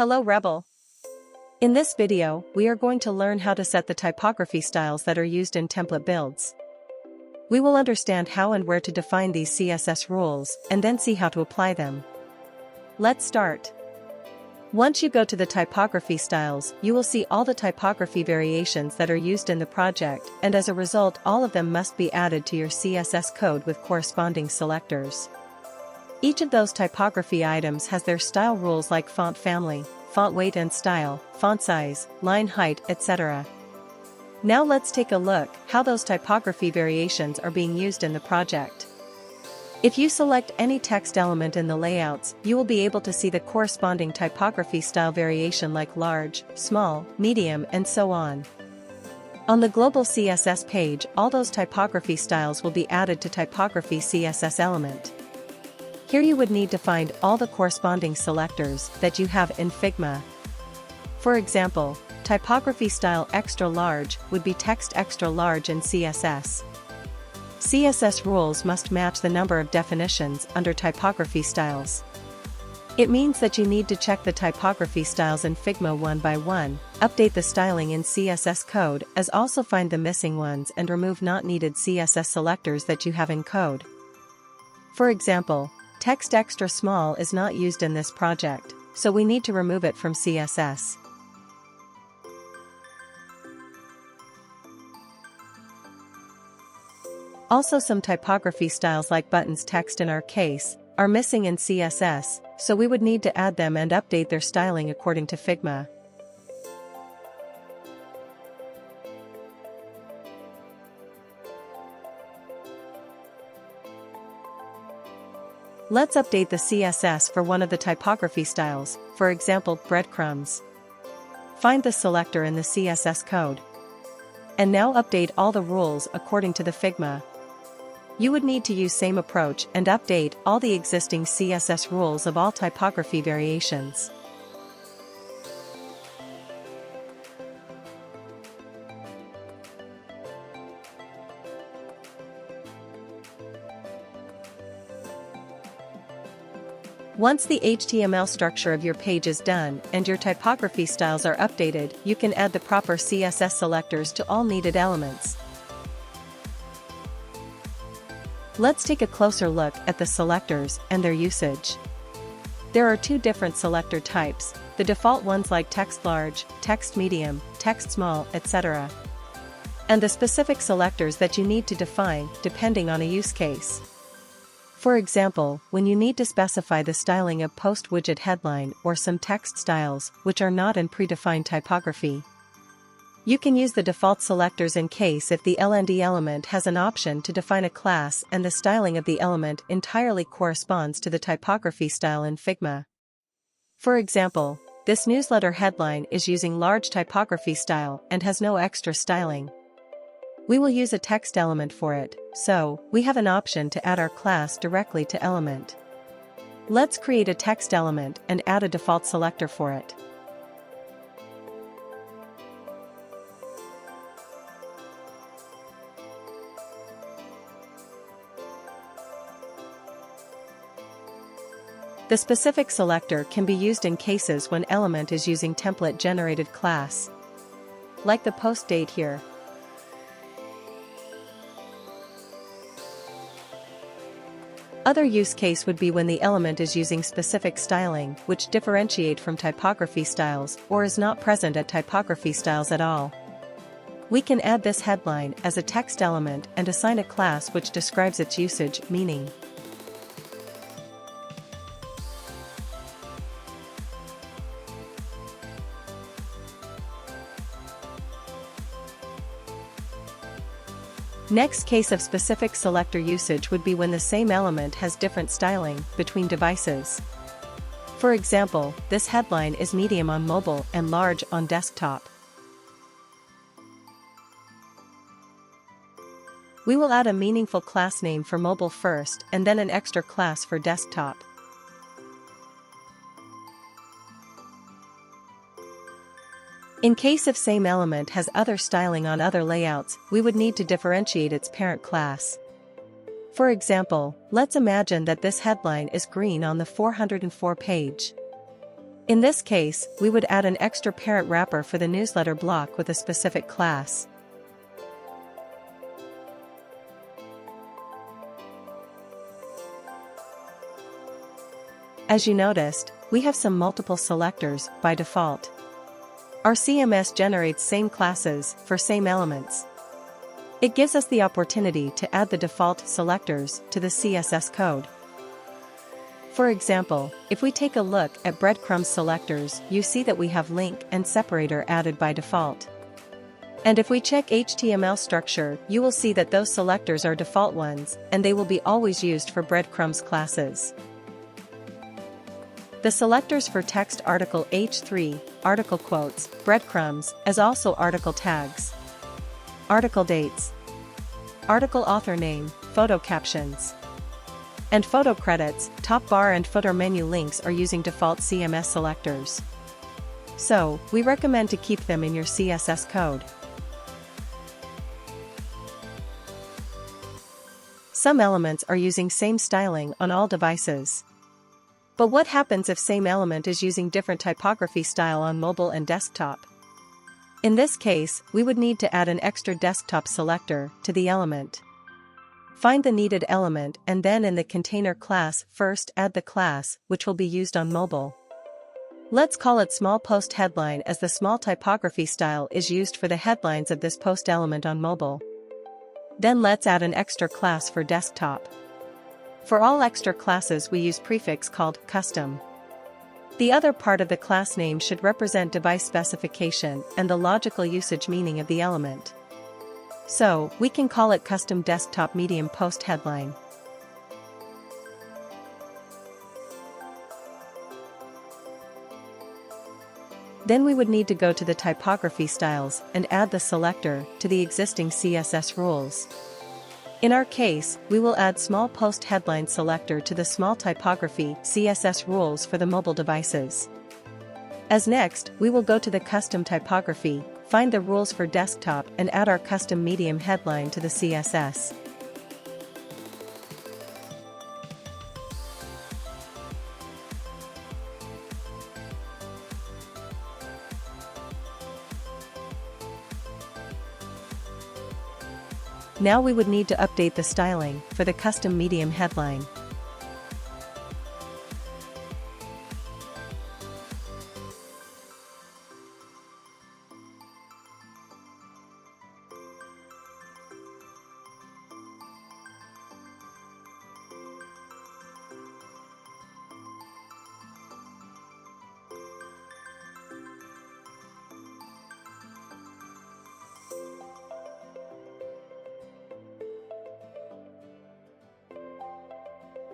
Hello Rebel! In this video, we are going to learn how to set the typography styles that are used in template builds. We will understand how and where to define these CSS rules, and then see how to apply them. Let's start. Once you go to the typography styles, you will see all the typography variations that are used in the project, and as a result all of them must be added to your CSS code with corresponding selectors. Each of those typography items has their style rules like font family, font weight and style, font size, line height, etc. Now let's take a look how those typography variations are being used in the project. If you select any text element in the layouts, you will be able to see the corresponding typography style variation like large, small, medium, and so on. On the global CSS page, all those typography styles will be added to typography CSS element. Here you would need to find all the corresponding selectors that you have in Figma. For example, typography style extra large would be text extra large in CSS. CSS rules must match the number of definitions under typography styles. It means that you need to check the typography styles in Figma one by one, update the styling in CSS code, as also find the missing ones and remove not needed CSS selectors that you have in code. For example, text extra small is not used in this project, so we need to remove it from CSS. Also, some typography styles like buttons text in our case are missing in CSS, so we would need to add them and update their styling according to Figma. Let's update the CSS for one of the typography styles, for example, breadcrumbs. Find the selector in the CSS code. And now update all the rules according to the Figma. You would need to use same approach and update all the existing CSS rules of all typography variations. Once the HTML structure of your page is done and your typography styles are updated, you can add the proper CSS selectors to all needed elements. Let's take a closer look at the selectors and their usage. There are two different selector types, the default ones like text large, text medium, text small, etc. and the specific selectors that you need to define depending on a use case. For example, when you need to specify the styling of post widget headline or some text styles which are not in predefined typography. You can use the default selectors in case if the LND element has an option to define a class and the styling of the element entirely corresponds to the typography style in Figma. For example, this newsletter headline is using large typography style and has no extra styling. We will use a text element for it, so we have an option to add our class directly to element. Let's create a text element and add a default selector for it. The specific selector can be used in cases when element is using template-generated class. Like the post date here. Other use case would be when the element is using specific styling which differentiate from typography styles or is not present at typography styles at all. We can add this headline as a text element and assign a class which describes its usage, meaning. Next case of specific selector usage would be when the same element has different styling between devices. For example, this headline is medium on mobile and large on desktop. We will add a meaningful class name for mobile first and then an extra class for desktop. In case if same element has other styling on other layouts, we would need to differentiate its parent class. For example, let's imagine that this headline is green on the 404 page. In this case, we would add an extra parent wrapper for the newsletter block with a specific class. As you noticed, we have some multiple selectors by default. Our CMS generates same classes for same elements. It gives us the opportunity to add the default selectors to the CSS code. For example, if we take a look at breadcrumb selectors, you see that we have link and separator added by default. And if we check HTML structure, you will see that those selectors are default ones, and they will be always used for breadcrumbs classes. The selectors for text article H3, article quotes, breadcrumbs, as also article tags, article dates, article author name, photo captions, and photo credits, top bar and footer menu links are using default CMS selectors. So, we recommend to keep them in your CSS code. Some elements are using same styling on all devices. But what happens if same element is using different typography style on mobile and desktop? In this case, we would need to add an extra desktop selector to the element. Find the needed element and then in the container class first add the class which will be used on mobile. Let's call it small post headline as the small typography style is used for the headlines of this post element on mobile. Then let's add an extra class for desktop. For all extra classes we use prefix called custom. The other part of the class name should represent device specification and the logical usage meaning of the element. So, we can call it custom desktop medium post headline. Then we would need to go to the typography styles and add the selector to the existing CSS rules. In our case, we will add small post headline selector to the small typography CSS rules for the mobile devices. As next, we will go to the custom typography, find the rules for desktop and add our custom medium headline to the CSS. Now we would need to update the styling for the custom medium headline.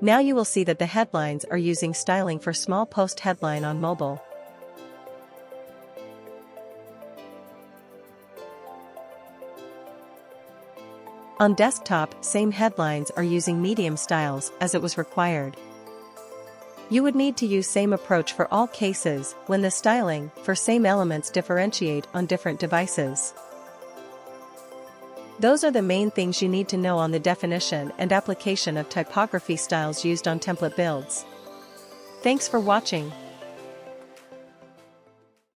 Now you will see that the headlines are using styling for small post headline on mobile. On desktop, same headlines are using medium styles as it was required. You would need to use same approach for all cases when the styling for same elements differentiate on different devices. Those are the main things you need to know on the definition and application of typography styles used on template builds. Thanks for watching.